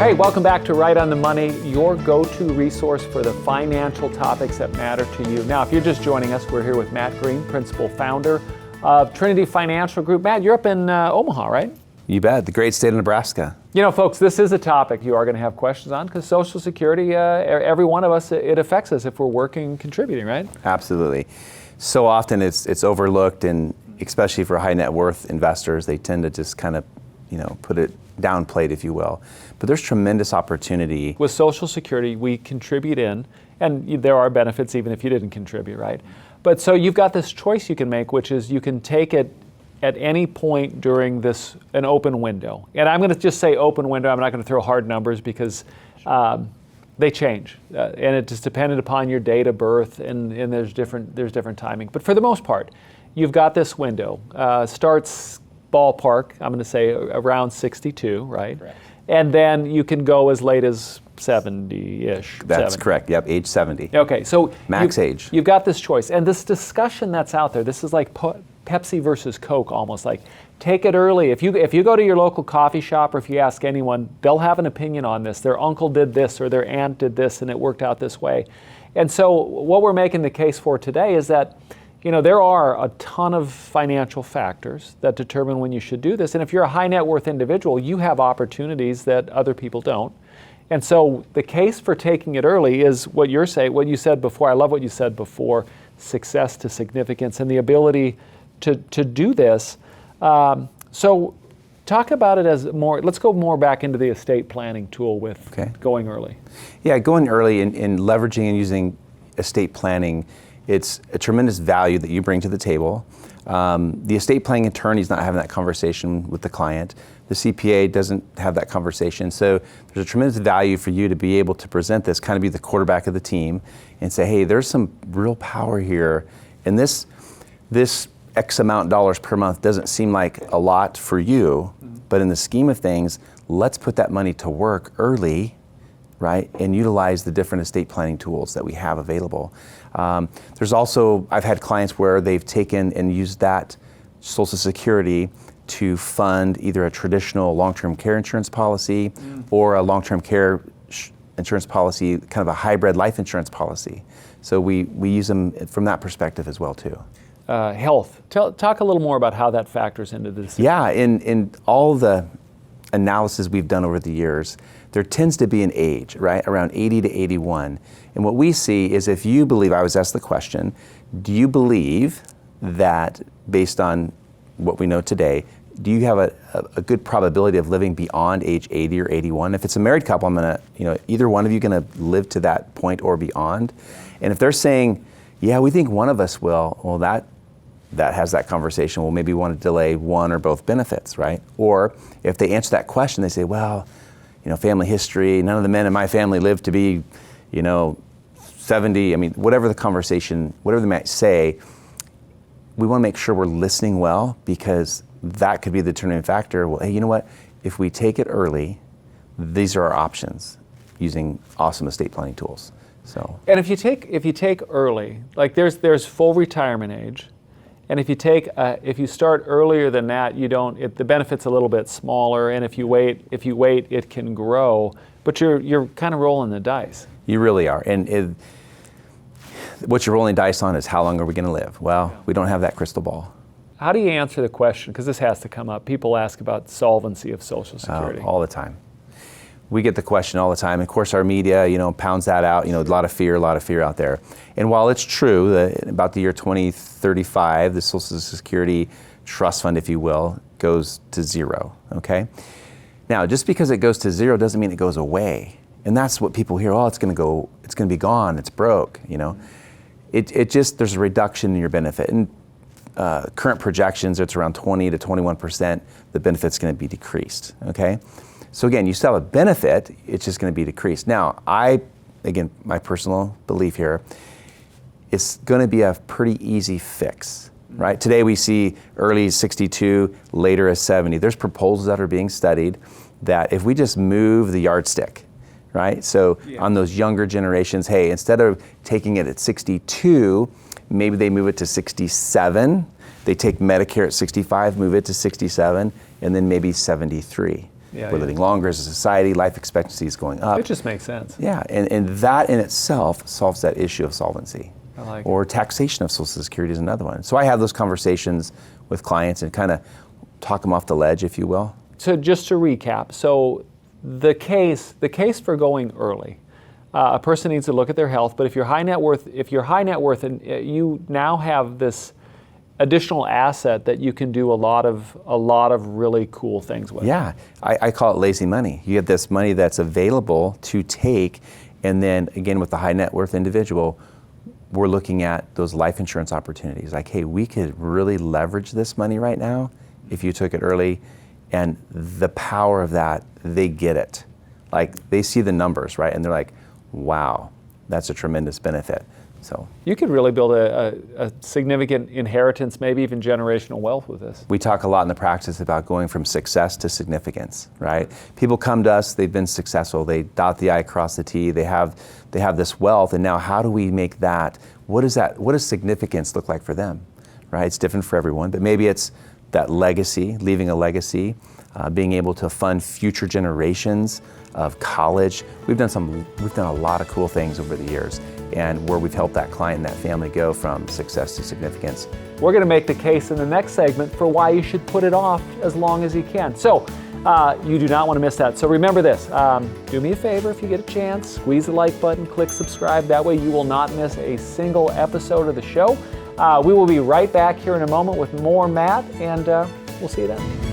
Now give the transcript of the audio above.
Hey, welcome back to Right on the Money, your go-to resource for the financial topics that matter to you. Now, if you're just joining us, we're here with Matt Green, principal founder of Trinity Financial Group. Matt, you're up in Omaha, right? You bet, the great state of Nebraska. You know, folks, this is a topic you are going to have questions on because Social Security, every one of us, it affects us if we're working and contributing, right? Absolutely. So often it's overlooked, and especially for high net worth investors, they tend to just kind of, put it downplayed, if you will. But there's tremendous opportunity. With Social Security, we contribute in, and there are benefits even if you didn't contribute, right? But so you've got this choice you can make, which is you can take it at any point during an open window. And I'm going to just say open window. I'm not going to throw hard numbers because they change. And it just depended upon your date of birth, and there's different timing. But for the most part, you've got this window. Starts ballpark, I'm going to say around 62, right? Correct. And then you can go as late as 70-ish. That's 70. correct, yep, age 70. Okay, so max age. You've got this choice. And this discussion that's out there, this is like Pepsi versus Coke almost, like take it early. If you go to your local coffee shop, or if you ask anyone, they'll have an opinion on this. Their uncle did this or their aunt did this and it worked out this way. And so what we're making the case for today is that there are a ton of financial factors that determine when you should do this. And if you're a high net worth individual, you have opportunities that other people don't. And so the case for taking it early is what you said before. I love what you said before, success to significance and the ability to do this. So talk about it as more, let's go more back into the estate planning tool with going early. Yeah, going early and leveraging and using estate planning, it's a tremendous value that you bring to the table. The estate planning attorney's not having that conversation with the client. The CPA doesn't have that conversation. So there's a tremendous value for you to be able to present this, kind of be the quarterback of the team and say, hey, there's some real power here. And this X amount dollars per month doesn't seem like a lot for you, but in the scheme of things, let's put that money to work early, right, and utilize the different estate planning tools that we have available. There's also, I've had clients where they've taken and used that Social Security to fund either a traditional long-term care insurance policy or a long-term care insurance policy, kind of a hybrid life insurance policy. So we use them from that perspective as well too. Health. Talk a little more about how that factors into this. Yeah, in all the analysis we've done over the years, there tends to be an age, right, around 80 to 81. And what we see is if you believe, I was asked the question, do you believe that based on what we know today, do you have a good probability of living beyond age 80 or 81? If it's a married couple, I'm gonna, either one of you gonna live to that point or beyond. And if they're saying, yeah, we think one of us will, well, that has that conversation. Well, maybe we want to delay one or both benefits, right? Or if they answer that question, they say, well, family history, none of the men in my family lived to be, 70. I mean, whatever the conversation, whatever they might say, we want to make sure we're listening well, because that could be the determining factor. Well, hey, you know what? If we take it early, these are our options using awesome estate planning tools. So. And if you take early, like there's full retirement age, and if you start earlier than that, the benefit's a little bit smaller, and if you wait, it can grow. But you're kind of rolling the dice. You really are, and what you're rolling dice on is how long are we going to live? Well, we don't have that crystal ball. How do you answer the question? Because this has to come up. People ask about solvency of Social Security. All the time. We get the question all the time. Of course, our media, pounds that out. A lot of fear out there. And while it's true that about the year 2035, the Social Security trust fund, if you will, goes to zero. Okay. Now, just because it goes to zero doesn't mean it goes away. And that's what people hear. Oh, it's going to be gone. It's broke. It just, there's a reduction in your benefit. And current projections, it's around 20 to 21%. The benefit's going to be decreased. Okay. So again, you still have a benefit, it's just going to be decreased. Now, my personal belief here, it's going to be a pretty easy fix, right? Today we see early 62, later as 70. There's proposals that are being studied that if we just move the yardstick, right? So on those younger generations, hey, instead of taking it at 62, maybe they move it to 67. They take Medicare at 65, move it to 67, and then maybe 73. Yeah, We're yeah. living longer as a society. Life expectancy is going up. It just makes sense. Yeah, and that in itself solves that issue of solvency. I like or taxation of Social Security is another one. So I have those conversations with clients and kind of talk them off the ledge, if you will. So just to recap, so the case for going early, a person needs to look at their health. But if you're high net worth, and you now have this additional asset that you can do a lot of really cool things with. Yeah, I call it lazy money. You have this money that's available to take, and then again with the high net worth individual, we're looking at those life insurance opportunities. Like, hey, we could really leverage this money right now if you took it early, and the power of that, they get it. Like, they see the numbers, right? And they're like, wow, that's a tremendous benefit. So you could really build a significant inheritance, maybe even generational wealth with this. we talk a lot in the practice about going from success to significance, right? People come to us, they've been successful, they dot the I, cross the T, they have this wealth, and now how do we make that, what does significance look like for them, right? It's different for everyone, but maybe it's that legacy, leaving a legacy, being able to fund future generations of college. We've done a lot of cool things over the years, and where we've helped that client and that family go from success to significance. We're going to make the case in the next segment for why you should put it off as long as you can. So you do not want to miss that. So remember this, do me a favor if you get a chance, squeeze the like button, click subscribe. That way you will not miss a single episode of the show. We will be right back here in a moment with more Matt, and we'll see you then.